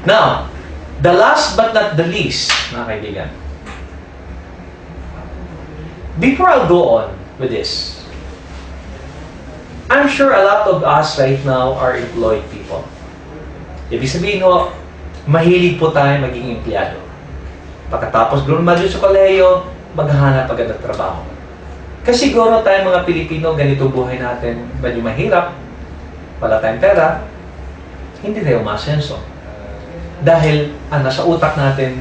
Now, the last but not the least, mga kaibigan, before I go on with this, I'm sure a lot of us right now are employed people. Ibig sabihin ho, mahilig po tayo maging empleyado. Pagkatapos graduate sa kolehiyo, maghahanap agad ng trabaho. Kasi siguro tayo mga Pilipino, ganito buhay natin, medyo mahirap, wala tayong pera, hindi tayo umasenso. Dahil ang nasa utak natin,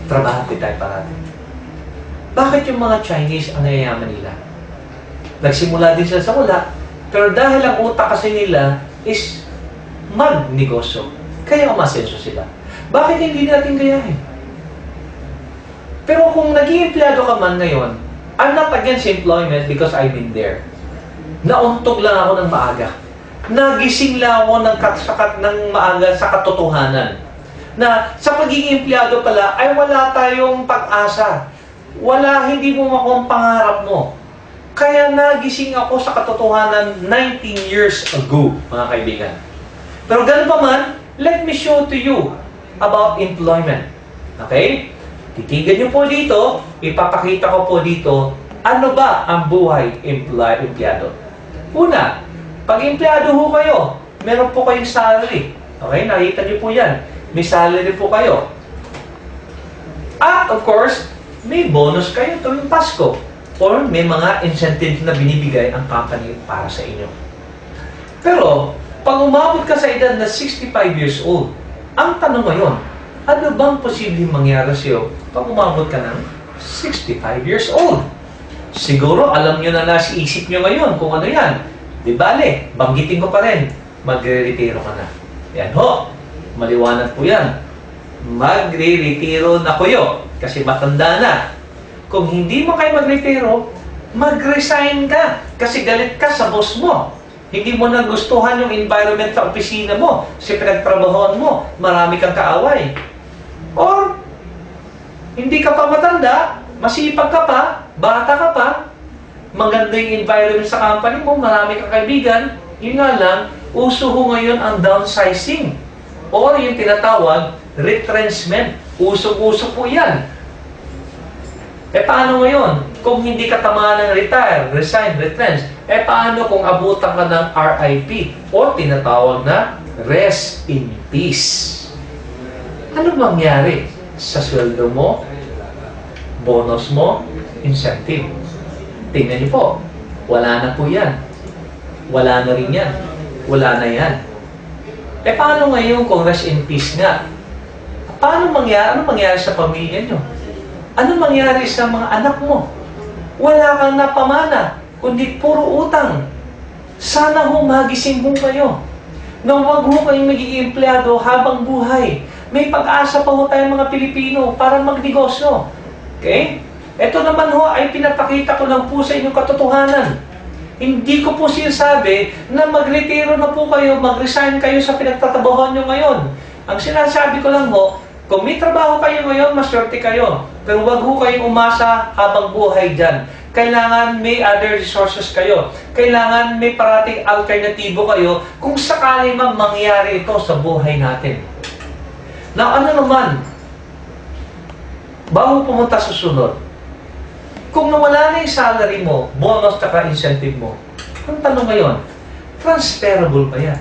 trabaho tayo parati. Bakit yung mga Chinese ang nayayaman nila? Nagsimula din sila sa wala, pero dahil ang utak kasi nila is magnegosyo, kaya umasenso sila. Bakit hindi natin gayahin? Pero kung naging empleyado ka man ngayon, I'm not against employment because I've been there. Nauntog lang ako ng maaga. Nagising lang ako ng maaga sa katotohanan. Na sa pagiging empleyado pala ay wala tayong pag-asa. Hindi mo makuha ang pangarap mo. Kaya nagising ako sa katotohanan 19 years ago, mga kaibigan. Pero ganun pa man, let me show to you about employment. Okay? Titigan niyo po dito, ipapakita ko po dito, ano ba ang buhay empleyado. Una, pag empleyado ho kayo, meron po kayong salary. Okay? Nakita niyo po yan. May salary po kayo. At of course, may bonus kayo tuwing Pasko. Or may mga incentives na binibigay ang company para sa inyo. Pero, pag umabot ka sa edad na 65 years old, ang tanong ngayon, ano bang posibleng mangyari sa iyo pag umabot ka ng 65 years old? Siguro, alam nyo na nasa isip nyo ngayon kung ano yan. Di bale, banggitin ko pa rin, magre-retiro ka na. Yan ho, maliwanag po yan. Magre-retiro na kuyo kasi matanda na. Kung hindi mo kayo mag-retiro, mag-resign ka kasi galit ka sa boss mo. Hindi mo nagustuhan yung environment sa opisina mo, sa pinagtrabahoan mo, marami kang kaaway. Or, hindi ka pa matanda, masipag ka pa, bata ka pa, maganda yung environment sa company mo, marami kang kaibigan, yun nga lang, uso ho ngayon ang downsizing. Or yung tinatawag, retrenchment. Uso-uso po yan. Paano ngayon? Kung hindi ka tamaan ng retire, resign, retrench, paano kung abutan ka ng RIP o tinatawag na rest in peace? Ano mangyari sa sweldo mo, bonus mo, incentive? Tingnan niyo po, wala na po yan. Wala na rin yan. Wala na yan. Paano ngayon kung rest in peace nga? Ano mangyari sa pamilya niyo? Ano mangyari sa mga anak mo? Wala kang napamana, kundi puro utang. Sana ho magising ho kayo. Na huwag ho kayong magiging empleyado habang buhay. May pag-asa pa ho tayong mga Pilipino para magnegosyo. Okay? Ito naman ho ay pinapakita ko lang po sa inyong katotohanan. Hindi ko po sinasabi na mag-retiro na po kayo, mag-resign kayo sa pinagtatrabahoan nyo ngayon. Ang sinasabi ko lang ho, kung may trabaho kayo ngayon, maswerte kayo. Pero wag ho kayong umasa habang buhay dyan. Kailangan may other resources kayo. Kailangan may parating alternatibo kayo kung sakali man mangyari ito sa buhay natin. Now, ano naman? Bago pumunta sa sunod, kung nawala na yung salary mo, bonus at incentive mo, ang tanong ngayon, transferable ba yan?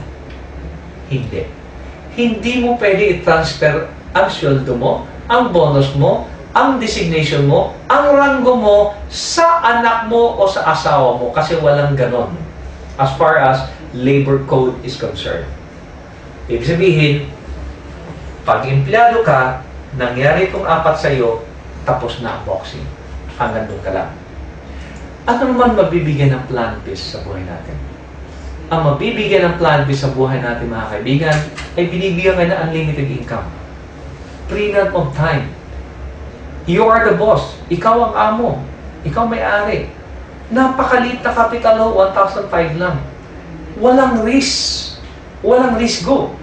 Hindi. Hindi mo pwede i-transfer ang sweldo mo, ang bonus mo, ang designation mo, ang ranggo mo sa anak mo o sa asawa mo kasi walang ganon as far as labor code is concerned. Ibig sabihin, pag empleyado ka, nangyari itong apat sa iyo, tapos na ang boxing. Hanggang doon ka lang. Ano naman mabibigyan ng plan B sa buhay natin? Ang mabibigyan ng plan B sa buhay natin, mga kaibigan, ay binibigyan ka na unlimited income. Freedom of time. You are the boss. Ikaw ang amo. Ikaw may-ari. Napakaliit na capital ho, 1,500 lang. Walang risk. Walang risk go.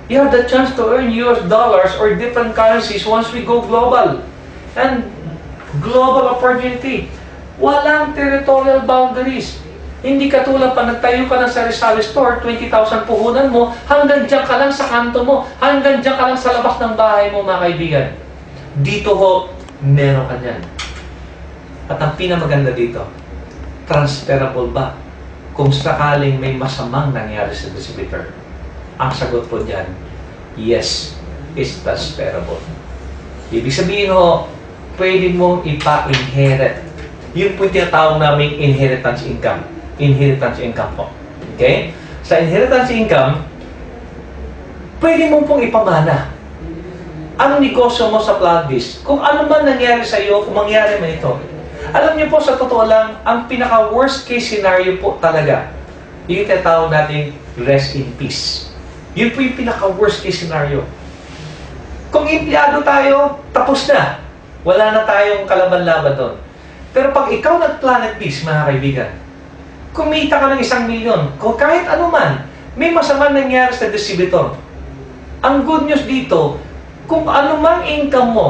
You have the chance to earn US dollars or different currencies once we go global. And global opportunity. Walang territorial boundaries. Hindi katulad pa nagtayo ka ng sari-sari store, 20,000 puhunan mo, hanggang dyan ka lang sa kanto mo, hanggang dyan ka lang sa labas ng bahay mo, mga kaibigan. Dito ho, meron ka dyan. At ang pinamaganda dito, transferable ba? Kung sakaling may masamang nangyari sa distributor, ang sagot po dyan, yes, is transferable. Ibig sabihin ho, pwede mong ipa-inherit. Yun po yung tinatawag naming inheritance income. Inheritance income po. Okay? Sa inheritance income, pwede mo pong ipamana. Ang negosyo mo sa Planbis, kung ano man nangyari sa iyo, kung mangyari man ito. Alam niyo po, sa totoo lang, ang pinaka-worst case scenario po talaga, yung tinatawag natin rest in peace. Yun po yung pinaka-worst case scenario. Kung empleyado tayo, tapos na. Wala na tayong kalaban-laban doon. Pero pag ikaw nag-Planet Biz, mga kaibigan, kumita ka ng 1 milyon, kung kahit ano man, may masama nangyari sa distributor. Ang good news dito, kung ano mang income mo,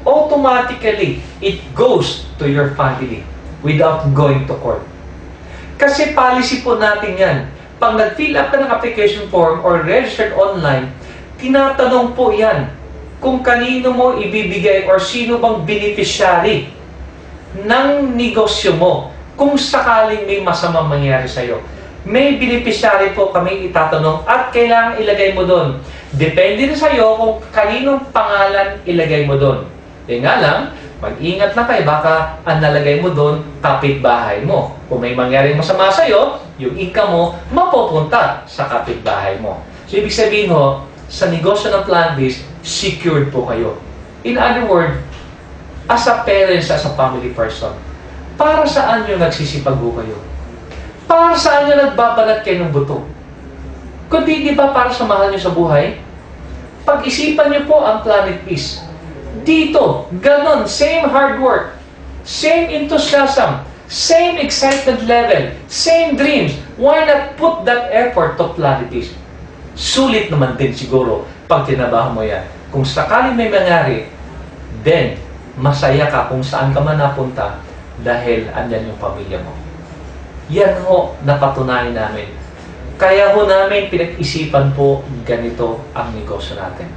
automatically, it goes to your family without going to court. Kasi policy po natin yan. Pag nag-fill up ka ng application form or registered online, tinatanong po yan kung kanino mo ibibigay or sino bang beneficiary ng negosyo mo kung sakaling may masamang mangyari sa'yo. May beneficiary po kami itatanong at kailangan ilagay mo doon. Depende rin sa'yo kung kaninong pangalan ilagay mo doon. E nga lang, mag-ingat na kayo, baka ang nalagay mo doon, kapitbahay mo. Kung may mangyaring masama sa'yo, yung income mo, mapupunta sa kapitbahay mo. So, ibig sabihin ho, sa negosyo ng Planbis, secured po kayo. In other words, as a parents, as a family person, para saan nyo nagsisipag ho kayo? Para saan nyo nagbabalat kayo ng buto? Kundi di ba para sa mahal nyo sa buhay? Pag-isipan nyo po ang Planet Biz. Dito, ganon, same hard work, same enthusiasm, same excitement level, same dreams. Why not put that effort to Planet Biz? Sulit naman din siguro pag tinabaho mo yan. Kung sakaling may mangyari, then masaya ka kung saan ka man napunta dahil andyan yung pamilya mo. Yan ho, napatunayan namin. Kaya ho namin pinag-isipan po ganito ang negosyo natin.